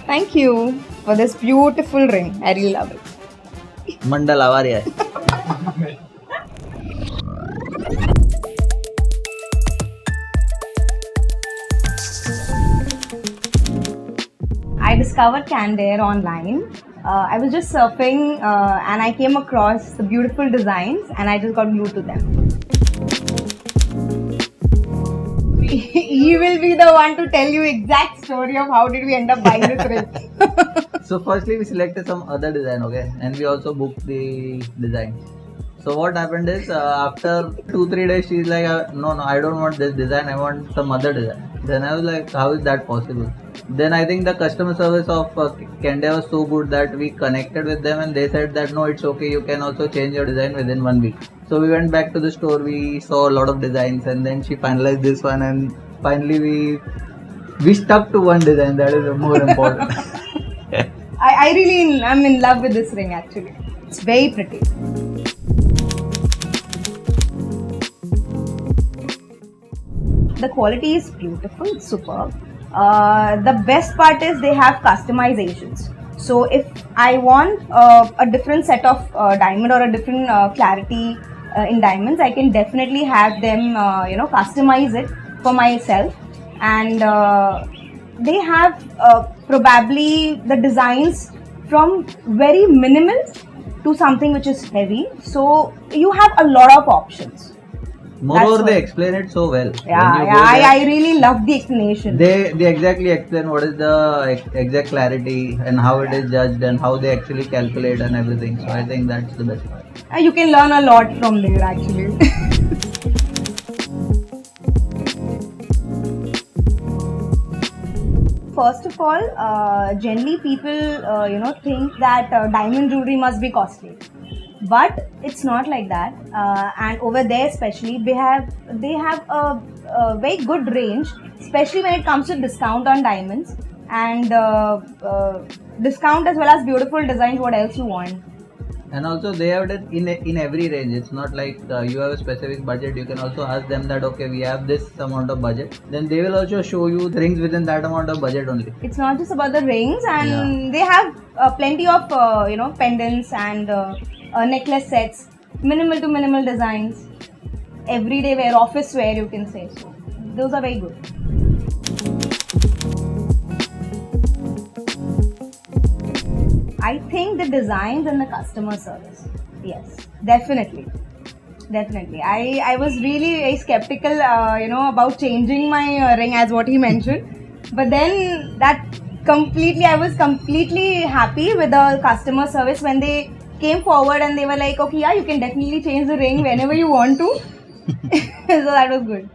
Thank you for this beautiful ring. I really love it. मंडल आभारी आहे. I discovered Candere online. I was just surfing and I came across the beautiful designs and I just got glued to them. He will be the one to tell you exact story of how did we end up buying this ring. So firstly we selected some other design, okay, and we also booked the design. So what happened is after 2-3 days she's like no I don't want this design, I want some other design. Then I was like, how is that possible? Then I think the customer service of Candere was so good that we connected with them and they said that no, it's okay, you can also change your design within 1 week. So we went back to the store, we saw a lot of designs and then she finalized this one and finally we stuck to one design. That is more important. I really am in love with this ring actually. It's very pretty. The quality is beautiful, it's superb. The best part is they have customizations. So if I want a different set of diamond or a different clarity in diamonds, I can definitely have them, customize it for myself. And they have probably the designs from very minimal to something which is heavy. So you have a lot of options. Moreover, That's they why. explain it so well. Yeah, When you yeah, go there, I really love the explanation. they exactly explain what is the exact clarity and how it is judged and how they actually calculate and everything. So I think that's the best part. You can learn a lot from there actually. First of all, generally people think that diamond jewelry must be costly, but it's not like that. And over there, especially, they have a very good range, especially when it comes to discount on diamonds and discount as well as beautiful designs. What else you want? And also they have it in every range. It's not like you have a specific budget. You can also ask them that okay, we have this amount of budget. Then they will also show you things within that amount of budget only. It's not just about the rings, and they have plenty of pendants and necklace sets, minimal to minimal designs, everyday wear, office wear, you can say. So those are very good. I think the designs and the customer service. Yes, definitely. Definitely. I was really very skeptical, about changing my ring as what he mentioned. But then I was completely happy with the customer service when they came forward and they were like, okay, yeah, you can definitely change the ring whenever you want to. So that was good.